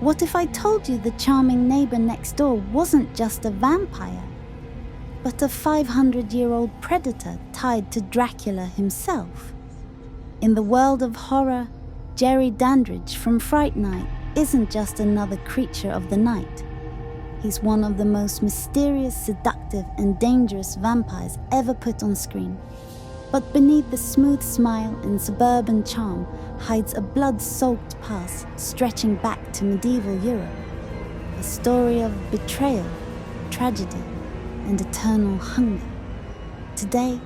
What if I told you the charming neighbor next door wasn't just a vampire, but a 500-year-old predator tied to Dracula himself? In the world of horror, Jerry Dandrige from Fright Night isn't just another creature of the night. He's one of the most mysterious, seductive, and dangerous vampires ever put on screen. But beneath the smooth smile and suburban charm hides a blood-soaked past stretching back to medieval Europe. A story of betrayal, tragedy, and eternal hunger. Today,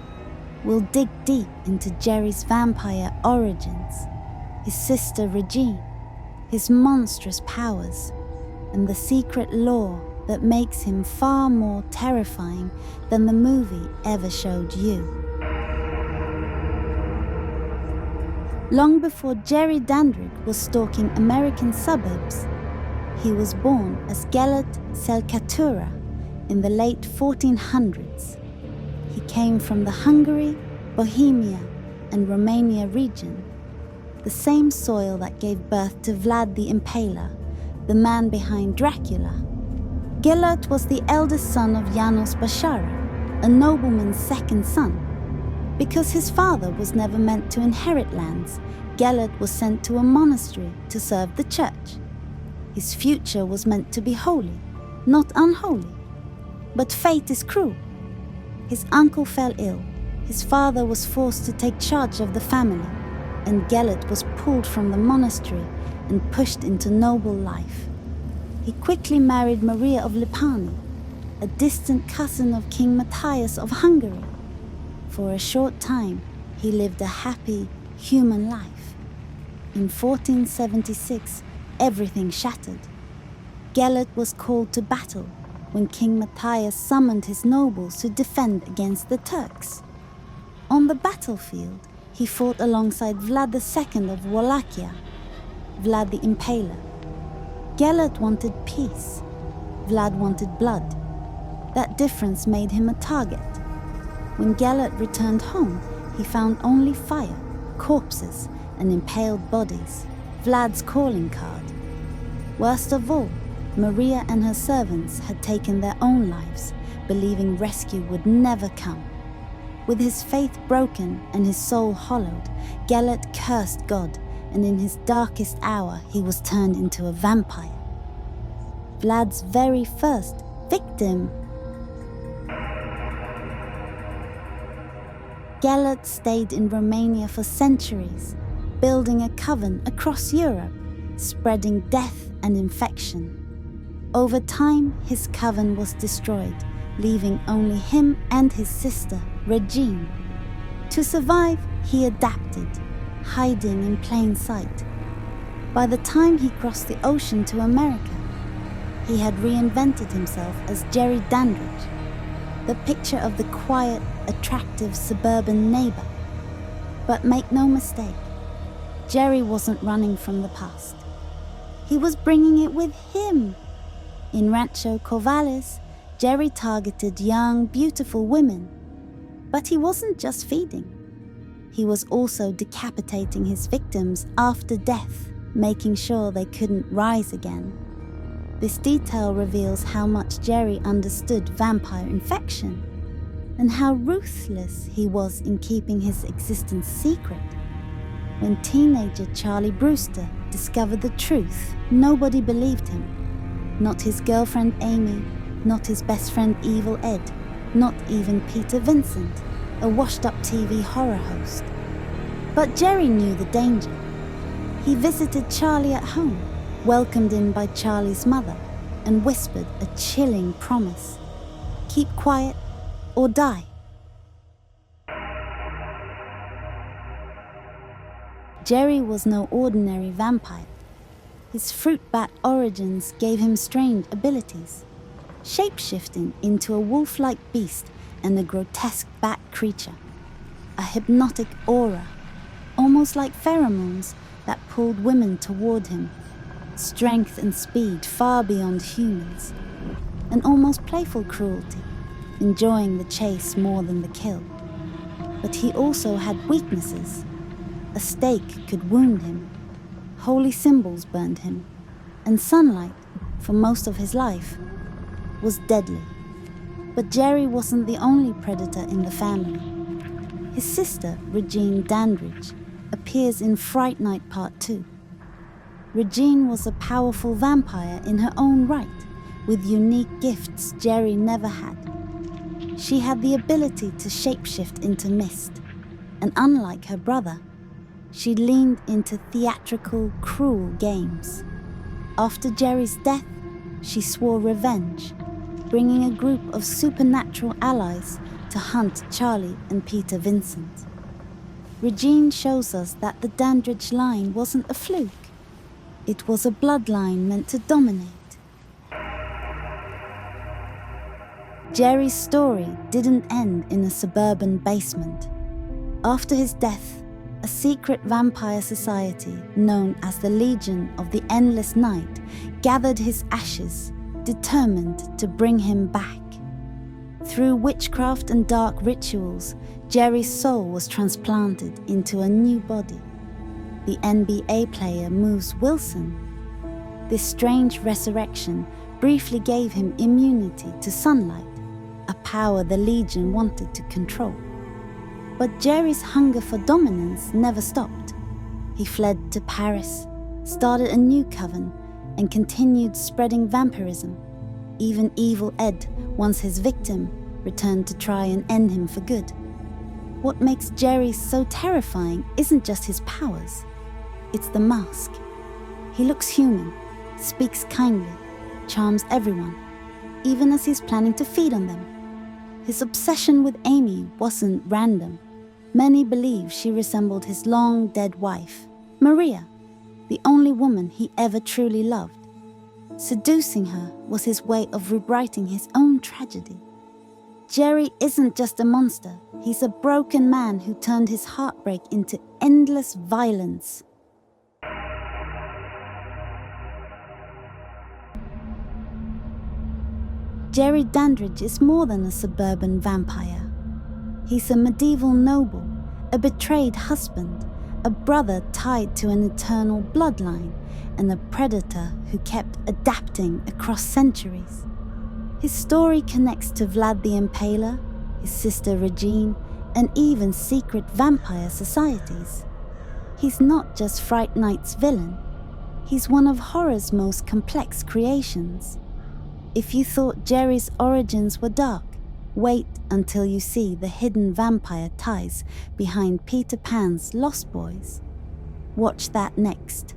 we'll dig deep into Jerry's vampire origins, his sister Regine, his monstrous powers, and the secret lore that makes him far more terrifying than the movie ever showed you. Long before Jerry Dandrige was stalking American suburbs, he was born as Gellert Catura in the late 1400s. He came from the Hungary, Bohemia, and Romania region, the same soil that gave birth to Vlad the Impaler, the man behind Dracula. Gellert was the eldest son of Janos Bashara, a nobleman's second son. Because his father was never meant to inherit lands, Gellert was sent to a monastery to serve the church. His future was meant to be holy, not unholy. But fate is cruel. His uncle fell ill, his father was forced to take charge of the family, and Gellert was pulled from the monastery and pushed into noble life. He quickly married Maria of Lipani, a distant cousin of King Matthias of Hungary. For a short time, he lived a happy, human life. In 1476, everything shattered. Gellert was called to battle when King Matthias summoned his nobles to defend against the Turks. On the battlefield, he fought alongside Vlad II of Wallachia, Vlad the Impaler. Gellert wanted peace. Vlad wanted blood. That difference made him a target. When Gellert returned home, he found only fire, corpses, and impaled bodies, Vlad's calling card. Worst of all, Maria and her servants had taken their own lives, believing rescue would never come. With his faith broken and his soul hollowed, Gellert cursed God, and in his darkest hour he was turned into a vampire. Vlad's very first victim. Gellert stayed in Romania for centuries, building a coven across Europe, spreading death and infection. Over time, his coven was destroyed, leaving only him and his sister, Regine. To survive, he adapted, hiding in plain sight. By the time he crossed the ocean to America, he had reinvented himself as Jerry Dandrige, the picture of the quiet, attractive suburban neighbor. But make no mistake, Jerry wasn't running from the past. He was bringing it with him. In Rancho Corvallis, Jerry targeted young, beautiful women. But he wasn't just feeding. He was also decapitating his victims after death, making sure they couldn't rise again. This detail reveals how much Jerry understood vampire infection and how ruthless he was in keeping his existence secret. When teenager Charlie Brewster discovered the truth, nobody believed him. Not his girlfriend Amy, not his best friend Evil Ed, not even Peter Vincent, a washed-up TV horror host. But Jerry knew the danger. He visited Charlie at home, welcomed in by Charlie's mother, and whispered a chilling promise. Keep quiet or die. Jerry was no ordinary vampire. His fruit bat origins gave him strange abilities, shape-shifting into a wolf-like beast and a grotesque bat creature, a hypnotic aura, almost like pheromones that pulled women toward him, strength and speed far beyond humans, an almost playful cruelty, enjoying the chase more than the kill. But he also had weaknesses. A stake could wound him. Holy symbols burned him. and sunlight for most of his life, was deadly. But Jerry wasn't the only predator in the family. His sister, Regine Dandrige, appears in Fright Night Part 2. Regine was a powerful vampire in her own right, with unique gifts Jerry never had. She had the ability to shapeshift into mist, and unlike her brother, she leaned into theatrical, cruel games. After Jerry's death, she swore revenge, bringing a group of supernatural allies to hunt Charlie and Peter Vincent. Regine shows us that the Dandrige line wasn't a fluke. It was a bloodline meant to dominate. Jerry's story didn't end in a suburban basement. After his death, a secret vampire society known as the Legion of the Endless Night gathered his ashes, determined to bring him back. Through witchcraft and dark rituals, Jerry's soul was transplanted into a new body. The NBA player Moose Wilson. This strange resurrection briefly gave him immunity to sunlight, a power the Legion wanted to control. But Jerry's hunger for dominance never stopped. He fled to Paris, started a new coven, and continued spreading vampirism. Even Evil Ed, once his victim, returned to try and end him for good. What makes Jerry so terrifying isn't just his powers, it's the mask. He looks human, speaks kindly, charms everyone, even as he's planning to feed on them. His obsession with Amy wasn't random. Many believe she resembled his long-dead wife, Maria, the only woman he ever truly loved. Seducing her was his way of rewriting his own tragedy. Jerry isn't just a monster, he's a broken man who turned his heartbreak into endless violence. Jerry Dandrige is more than a suburban vampire. He's a medieval noble, a betrayed husband, a brother tied to an eternal bloodline, and a predator who kept adapting across centuries. His story connects to Vlad the Impaler, his sister Regine, and even secret vampire societies. He's not just Fright Night's villain, he's one of horror's most complex creations. If you thought Jerry's origins were dark, wait until you see the hidden vampire ties behind Peter Pan's Lost Boys. Watch that next.